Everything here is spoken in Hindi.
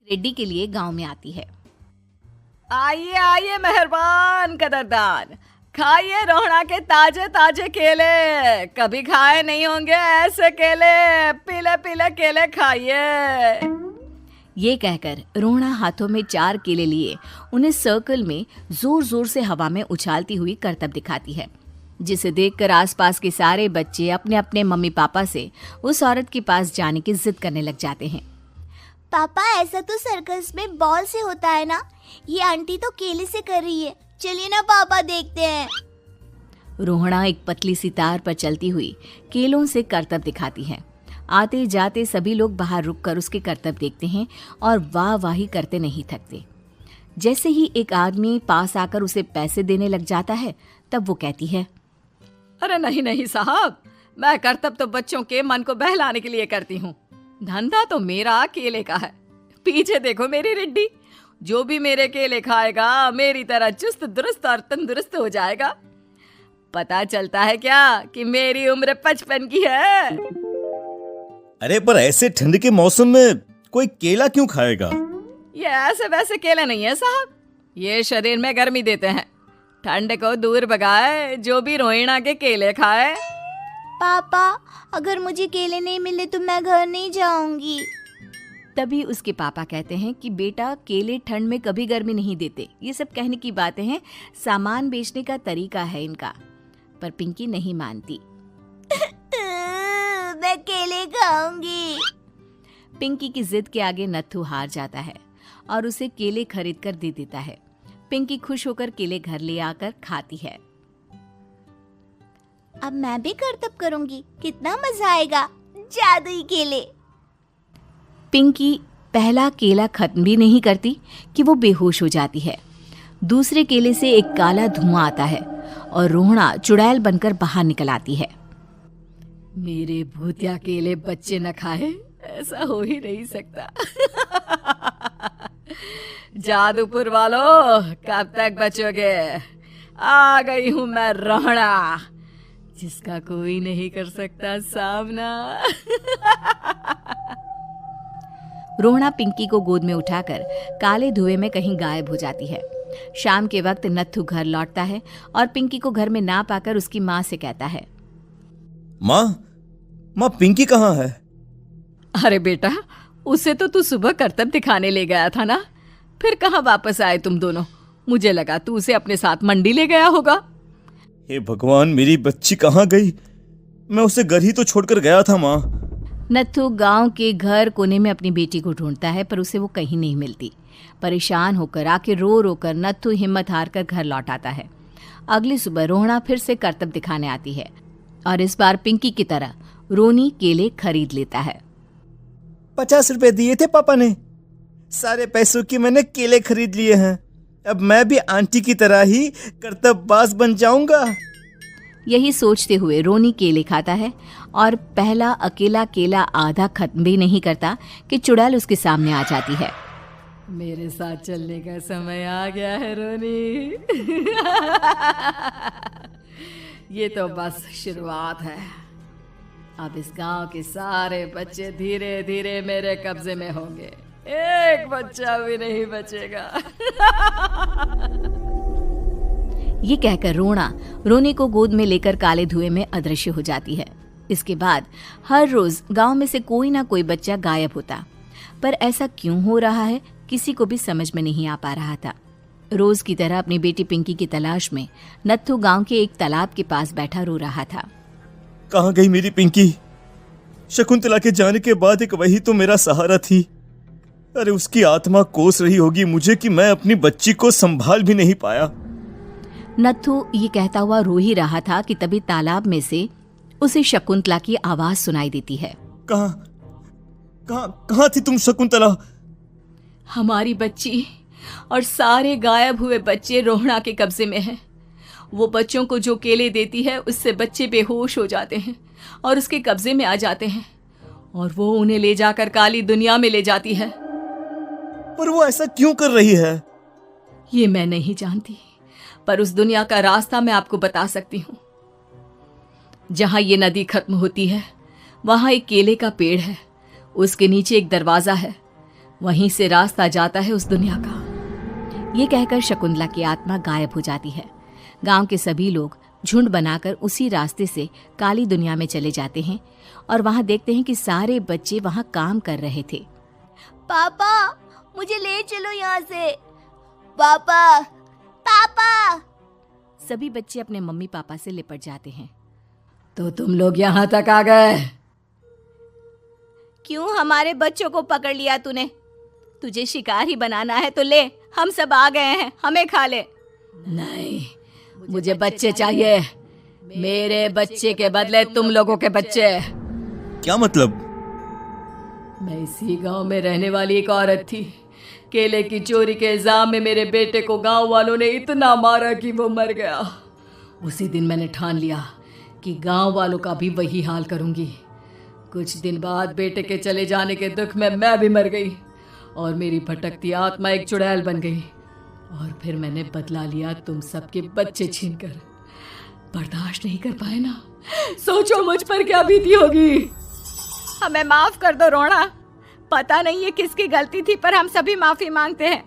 रेड्डी के लिए गांव में आती है। आइए आइए मेहरबान कदरदान, खाइए रोहड़ा के ताजे ताजे केले। कभी खाए नहीं होंगे ऐसे केले, पीले पीले केले खाइए। ये कहकर रोहड़ा हाथों में 4 केले लिए उन्हें सर्कल में जोर जोर से हवा में उछालती हुई करतब दिखाती है, जिसे देखकर आसपास के सारे बच्चे अपने अपने मम्मी पापा से उस औरत के पास जाने की जिद करने लग जाते हैं। पापा, ऐसा तो सर्कस में बॉल से होता है ना, ये आंटी तो केले से कर रही है। चलिए ना पापा, देखते हैं। रोहड़ा एक पतली सी तार पर चलती हुई केलों से करतब दिखाती है। आते जाते सभी लोग बाहर रुककर उसके करतब देखते हैं और वाह वाही करते नहीं थकते। जैसे ही एक आदमी पास आकर उसे पैसे देने लग जाता है, तब वो कहती है, अरे नहीं नहीं साहब, मैं करतब तो बच्चों के मन को बहलाने के लिए करती हूँ। धंधा तो मेरा केले का है। पीछे देखो मेरी रिड्डी, जो भी मेरे केले खाएगा मेरी तरह चुस्त दुरुस्त और तंदुरुस्त हो जाएगा। पता चलता है क्या कि मेरी उम्र 55 की है। अरे पर ऐसे ठंड के मौसम में कोई केला क्यों खाएगा? ये ऐसे वैसे केले नहीं है साहब, ये शरीर में गर्मी देते हैं। ठंड को दूर भगाए जो भी रोहिणा के केले खाए। पापा, अगर मुझे केले नहीं मिले तो मैं घर नहीं जाऊंगी। तभी उसके पापा कहते हैं कि बेटा, केले ठंड में कभी गर्मी नहीं देते। ये सब कहने की बातें हैं, सामान बेचने का तरीका है इनका। पर पिंकी नहीं मानती। मैं केले खाऊंगी। पिंकी की जिद के आगे नत्थू हार जाता है और उसे केले खरीद कर दे देता है। पिंकी खुश होकर केले घर ले आकर खाती है। अब मैं भी करतब करूंगी, कितना मजा आएगा। जादुई केले। पिंकी पहला केला खत्म भी नहीं करती कि वो बेहोश हो जाती है। दूसरे केले से एक काला धुआं आता है और रोहड़ा चुड़ैल बनकर बाहर निकल आती है। मेरे भूतिया केले बच्चे न खाए, ऐसा हो ही नहीं सकता। जादूपुर वालों, कब तक बचोगे? आ गई हूं मैं रोहड़ा, जिसका कोई नहीं कर सकता सामना। रोहड़ा पिंकी को गोद में उठाकर काले धुएं में कहीं गायब हो जाती है। शाम के वक्त नत्थू घर लौटता है और पिंकी को घर में ना पाकर उसकी माँ से कहता है, माँ पिंकी कहाँ है? अरे बेटा, उसे तो तू सुबह करतब दिखाने ले गया था ना, फिर कहाँ वापस आए तुम दोनों? मुझे लगा तू उसे अपने साथ मंडी ले गया होगा। हे भगवान, मेरी बच्ची कहाँ गई? मैं उसे घर ही तो छोड़कर गया था माँ। नत्थू गांव के घर कोने में अपनी बेटी को ढूंढता है, पर उसे वो कहीं नहीं मिलती। परेशान होकर आखिर रो रो कर नत्थू हिम्मत हार कर घर लौट आता है। अगली सुबह रोहड़ा फिर से करतब दिखाने आती है और इस बार पिंकी की तरह रोनी केले खरीद लेता है। 50 रुपए दिए थे पापा ने, सारे पैसों की मैंने केले खरीद लिए हैं। अब मैं भी आंटी की तरह ही करतबबाज बन जाऊंगा। यही सोचते हुए रोनी केले खाता है और पहला अकेला केला आधा खत्म भी नहीं करता कि चुड़ैल उसके सामने आ जाती है। मेरे साथ चलने का समय आ गया है रोनी। ये तो बस शुरुआत है। अब इस गांव के सारे बच्चे धीरे धीरे मेरे कब्जे में होंगे, एक बच्चा भी नहीं बचेगा। ये कहकर रोना रोनी को गोद में लेकर काले धुएं में अदृश्य हो जाती है। इसके बाद हर रोज गांव में से कोई ना कोई बच्चा गायब होता, पर ऐसा क्यों हो रहा है किसी को भी समझ में नहीं आ पा रहा था। रोज की तरह अपनी बेटी पिंकी की तलाश में नत्थू गांव के एक तालाब के पास बैठा रो रहा था। कहाँ गई मेरी पिंकी? शकुंतला के जाने के बाद एक वही तो मेरा सहारा थी। अरे उसकी आत्मा कोस रही होगी मुझे कि मैं अपनी बच्ची को संभाल भी नहीं पाया। नत्थू ये कहता हुआ रो ही रहा था कि तभी तालाब में से उसे शकुंतला की आवाज सुनाई देती है। कहाँ थी तुम शकुंतला? हमारी बच्ची और सारे गायब हुए बच्चे रोहड़ा के कब्जे में हैं। वो बच्चों को जो केले देती है उससे बच्चे बेहोश हो जाते हैं और उसके कब्जे में आ जाते हैं और वो उन्हें ले जाकर काली दुनिया में ले जाती है। पर वो ऐसा क्यों कर रही है? ये मैं नहीं जानती, पर उस दुनिया का रास्ता मैं आपको बता सकती हूँ। जहाँ ये नदी खत्म होती है वहाँ एक केले का पेड़ है, उसके नीचे एक दरवाजा है। वहीं से रास्ता जाता है उस दुनिया का। ये कहकर शकुंतला की आत्मा गायब हो जाती है। गांव के सभी लोग झुंड बनाकर उसी रास्ते से काली दुनिया में चले जाते हैं और वहां देखते हैं कि सारे बच्चे वहां काम कर रहे थे। पापा मुझे ले चलो यहाँ से। पापा पापा। सभी बच्चे अपने मम्मी पापा से लिपट जाते हैं। तो तुम लोग यहाँ तक आ गए? क्यों हमारे बच्चों को पकड़ लिया तूने? तुझे शिकार ही बनाना है तो ले, हम सब आ गए हैं, हमें खा ले। नहीं, मुझे बच्चे चाहिए। मेरे बच्चे के बदले तुम लोगों के बच्चे। क्या मतलब? मैं इसी गांव में रहने वाली एक औरत थी। केले की चोरी के इल्जाम में मेरे बेटे को गांव वालों ने इतना मारा कि वो मर गया। उसी दिन मैंने ठान लिया कि गांव वालों का भी वही हाल करूंगी। कुछ दिन बाद बेटे के चले जाने के दुख में मैं भी मर गई और मेरी भटकती आत्मा एक चुड़ैल बन गई। और फिर मैंने बदला लिया तुम सबके बच्चे छीनकर। बर्दाश्त नहीं कर पाए ना? सोचो मुझ पर क्या बीती होगी। हमें माफ कर दो रोना। पता नहीं ये किसकी गलती थी, पर हम सभी माफी मांगते हैं।